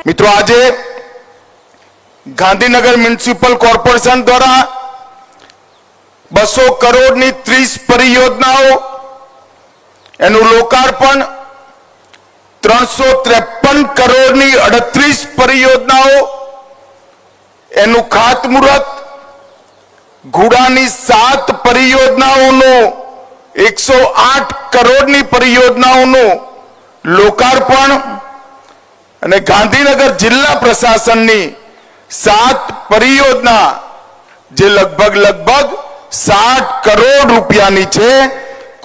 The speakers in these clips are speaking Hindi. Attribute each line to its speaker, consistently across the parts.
Speaker 1: मित्रों, आज गांधीनगर म्युनिसिपल कॉर्पोरेशन द्वारा 200 करोड़ 30 परियोजनाओं एनु लोकार्पण, 353 करोड़ 38 परियोजनाओं एनु खातमुहूर्त, घोड़ानी 7 परियोजनाओं 108 करोड़ परियोजनाओं लोकार्पण અને ગાંધીનગર जिला प्रशासन 7 परियोजना जे लगभग 60 करोड़ રૂપિયાની છે,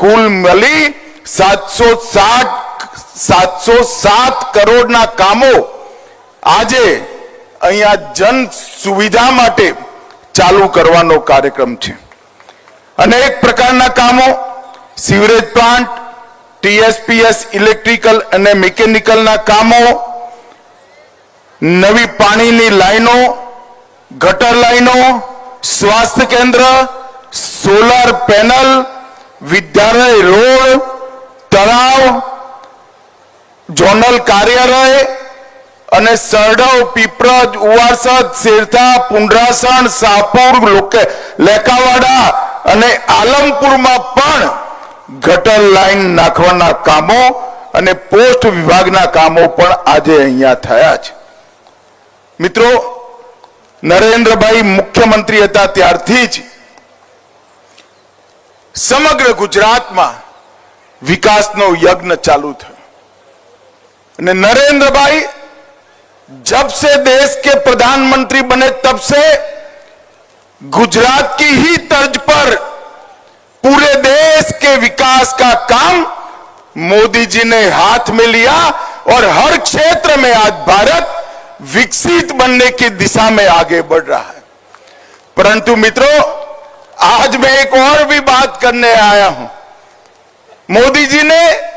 Speaker 1: कुल मिली 707 करोड़ना कामों आज अहींया जन सुविधा माटे चालू करवानो कार्यक्रम है। अनेक प्रकारना कामों, सीवरेज प्लांट, टीएसपीएस इलेक्ट्रिकल अने मिकेनिकल ना कामों, नवी पानी लाइनों, गटर लाइनों, स्वास्थ्य केंद्र, सोलर पैनल, विद्यालय रोड, तलाव, जोनल कार्यालय अने सरडव, पीपरज, उवारसद, सेरथा, पुंडरासण, शाहपुर, लेकावाड़ा अने आलमपुर में पण गटर लाइन नाखवाना कामों अने पोस्ट विभागना कामों पण आजे अहींया थया छे। मित्रों, नरेन्द्रभाई मुख्यमंत्री हता त्यारथी ज समग्र गुजरात में विकासनो यज्ञ चालू थयो अने नरेन्द्रभाई जब से देश के प्रधानमंत्री बने तब से गुजरात की ही तर्ज पर पूरे देश के विकास का काम मोदी जी ने हाथ में लिया और हर क्षेत्र में आज भारत विकसित बनने की दिशा में आगे बढ़ रहा है। परंतु मित्रों, आज मैं एक और भी बात करने आया हूं। मोदी जी ने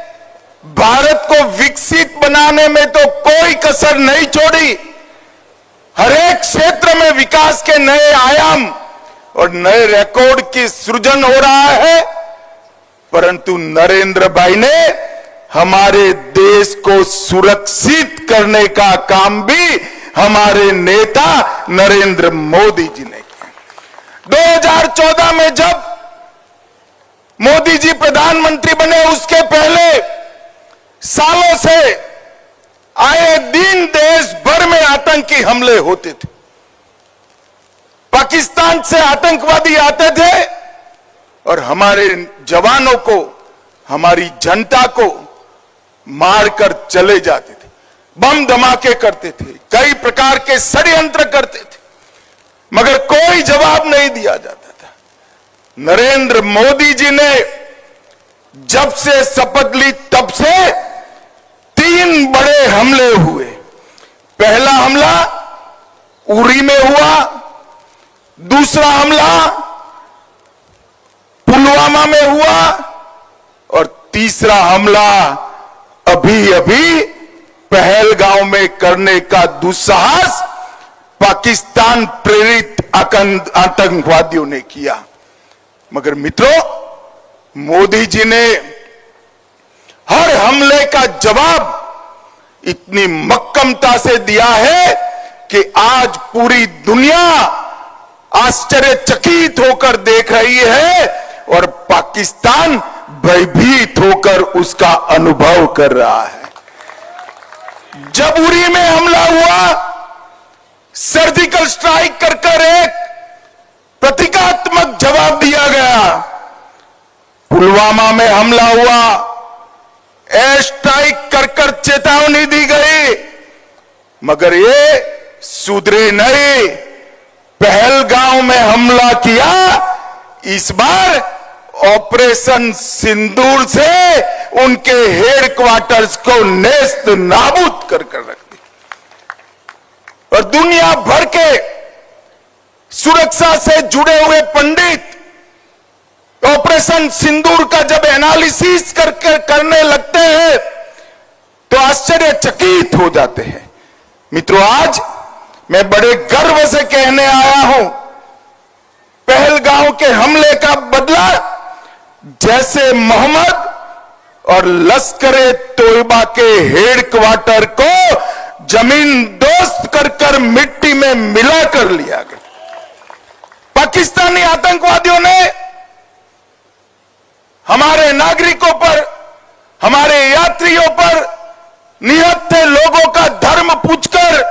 Speaker 1: भारत को विकसित बनाने में तो कोई कसर नहीं छोड़ी। हर एक क्षेत्र में विकास के नए आयाम और नए रिकॉर्ड की सृजन हो रहा है। परंतु नरेंद्र भाई ने हमारे देश को सुरक्षित करने का काम भी हमारे नेता नरेंद्र मोदी जी ने किया। 2014 में जब मोदी जी प्रधानमंत्री बने, उसके पहले सालों से आए दिन देश भर में आतंकी हमले होते थे। पाकिस्तान से आतंकवादी आते थे और हमारे जवानों को, हमारी जनता को मारकर चले जाते थे, बम धमाके करते थे, कई प्रकार के षड्यंत्र करते थे, मगर कोई जवाब नहीं दिया जाता था। नरेंद्र मोदी जी ने जब से शपथ ली तब से 3 बड़े हमले हुए। पहला हमला उरी में हुआ, दूसरा हमला पुलवामा में हुआ और तीसरा हमला अभी पहलगांव में करने का दुस्साहस पाकिस्तान प्रेरित आतंकवादियों ने किया। मगर मित्रों, मोदी जी ने हर हमले का जवाब इतनी मक्कमता से दिया है कि आज पूरी दुनिया आश्चर्यचकित होकर देख रही है और पाकिस्तान भयभीत होकर उसका अनुभव कर रहा है। जब उरी में हमला हुआ, सर्जिकल स्ट्राइक कर एक प्रतीकात्मक जवाब दिया गया। पुलवामा में हमला हुआ, एयर स्ट्राइक कर चेतावनी दी गई, मगर ये सुधरे नहीं। पहलगांव में हमला किया, इस बार ऑपरेशन सिंदूर से उनके हेडक्वार्टर्स को नेस्त नाबूद कर रख दी और दुनिया भर के सुरक्षा से जुड़े हुए पंडित ऑपरेशन सिंदूर का जब एनालिसिस करने लगते हैं तो आश्चर्यचकित हो जाते हैं। मित्रों, आज मैं बड़े गर्व से कहने आया हूं, पहलगांव के हमले का बदला जैसे मोहम्मद और लश्कर-ए-तोयबा के हेडक्वार्टर को जमीन दोस्त कर कर मिट्टी में मिला कर लिया गया। पाकिस्तानी आतंकवादियों ने हमारे नागरिकों पर, हमारे यात्रियों पर, निहत्थे लोगों का धर्म पूछकर,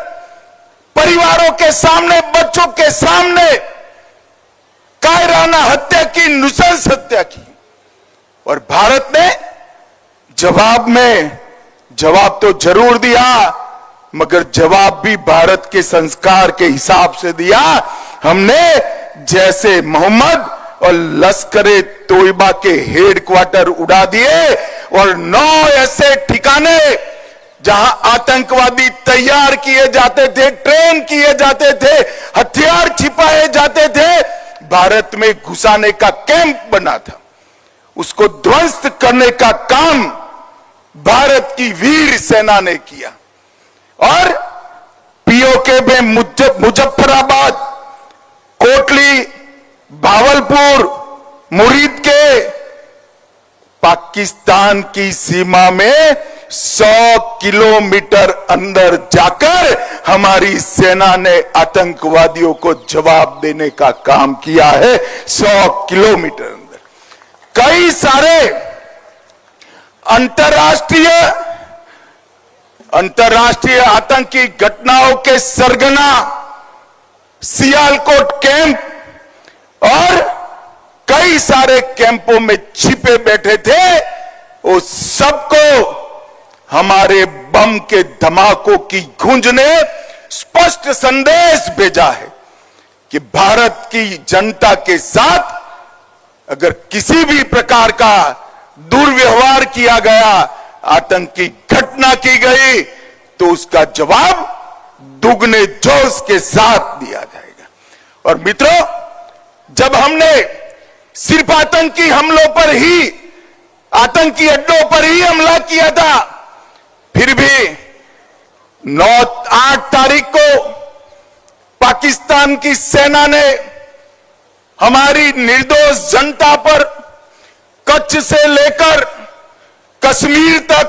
Speaker 1: परिवारों के सामने, बच्चों के सामने कायराना हत्या की, नृशंस हत्या की। और भारत ने जवाब तो जरूर दिया, मगर जवाब भी भारत के संस्कार के हिसाब से दिया। हमने जैसे मोहम्मद और लश्करे तोयबा के हेडक्वार्टर उड़ा दिए और 9 ऐसे ठिकाने जहां आतंकवादी तैयार किए जाते थे, ट्रेन किए जाते थे, हथियार छिपाए जाते थे, भारत में घुसाने का कैंप बना था। उसको ध्वस्त करने का काम भारत की वीर सेना ने किया। और पीओके में मुजफ्फराबाद, कोटली, भावलपुर, मुरीद के पाकिस्तान की सीमा में 100 किलोमीटर अंदर जाकर हमारी सेना ने आतंकवादियों को जवाब देने का काम किया है। 100 किलोमीटर अंदर कई सारे अंतर्राष्ट्रीय आतंकी घटनाओं के सरगना सियालकोट कैंप और कई सारे कैंपों में छिपे बैठे थे। वो सबको हमारे बम के धमाकों की गूंज ने स्पष्ट संदेश भेजा है कि भारत की जनता के साथ अगर किसी भी प्रकार का दुर्व्यवहार किया गया, आतंकी घटना की गई, तो उसका जवाब दुगने जोश के साथ दिया जाएगा। और मित्रों, जब हमने सिर्फ आतंकी हमलों पर ही, आतंकी अड्डों पर ही हमला किया था, फिर भी 8 तारीख को पाकिस्तान की सेना ने हमारी निर्दोष जनता पर कच्छ से लेकर कश्मीर तक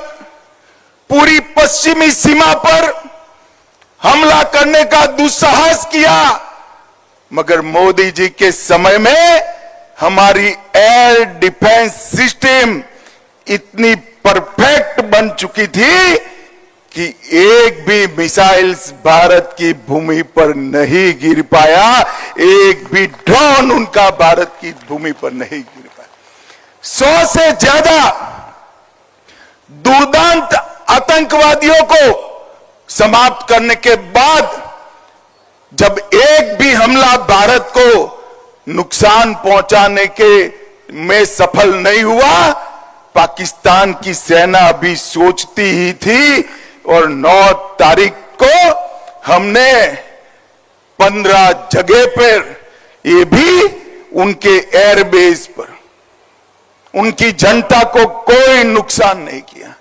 Speaker 1: पूरी पश्चिमी सीमा पर हमला करने का दुस्साहस किया। मगर मोदी जी के समय में हमारी एयर डिफेंस सिस्टम इतनी परफेक्ट बन चुकी थी कि एक भी मिसाइल्स भारत की भूमि पर नहीं गिर पाया, एक भी ड्रोन उनका भारत की भूमि पर नहीं गिर पाया। 100 से ज्यादा दुर्दांत आतंकवादियों को समाप्त करने के बाद जब एक भी हमला भारत को नुकसान पहुंचाने के में सफल नहीं हुआ, पाकिस्तान की सेना भी सोचती ही थी। और 9 तारीख को हमने 15 जगह पर, ये भी उनके एयरबेस पर, उनकी जनता को कोई नुकसान नहीं किया।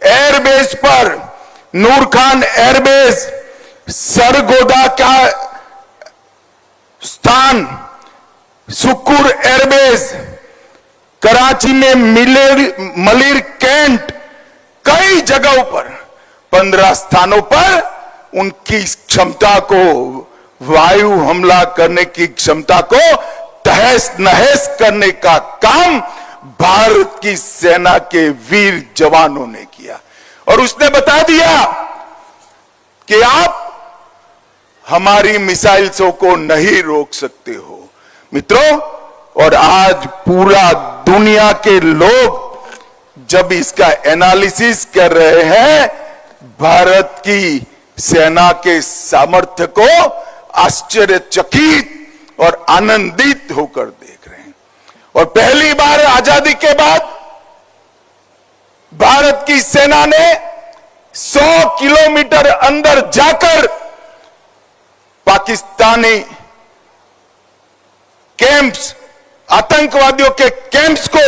Speaker 1: एयरबेस पर नूर खान एयरबेस, सरगोदा का स्थान, सुकुर एयरबेस, कराची में मलिर कैंट, कई जगहों पर 15 स्थानों पर उनकी क्षमता को, वायु हमला करने की क्षमता को तहस नहस करने का काम भारत की सेना के वीर जवानों ने किया। और उसने बता दिया कि आप हमारी मिसाइल्सों को नहीं रोक सकते हो। मित्रों, और आज पूरा दुनिया के लोग जब इसका एनालिसिस कर रहे हैं, भारत की सेना के सामर्थ्य को आश्चर्यचकित और आनंदित होकर देख रहे हैं। और पहली बार आजादी के बाद भारत की सेना ने 100 किलोमीटर अंदर जाकर पाकिस्तानी कैंप्स, आतंकवादियों के कैंप्स को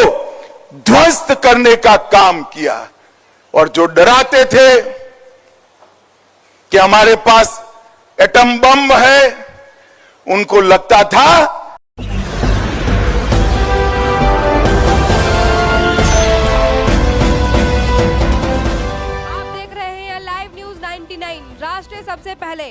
Speaker 1: ध्वस्त करने का काम किया। और जो डराते थे कि हमारे पास एटम बम है, उनको लगता था
Speaker 2: आप देख रहे हैं लाइव न्यूज 9 99 राष्ट्र सबसे पहले।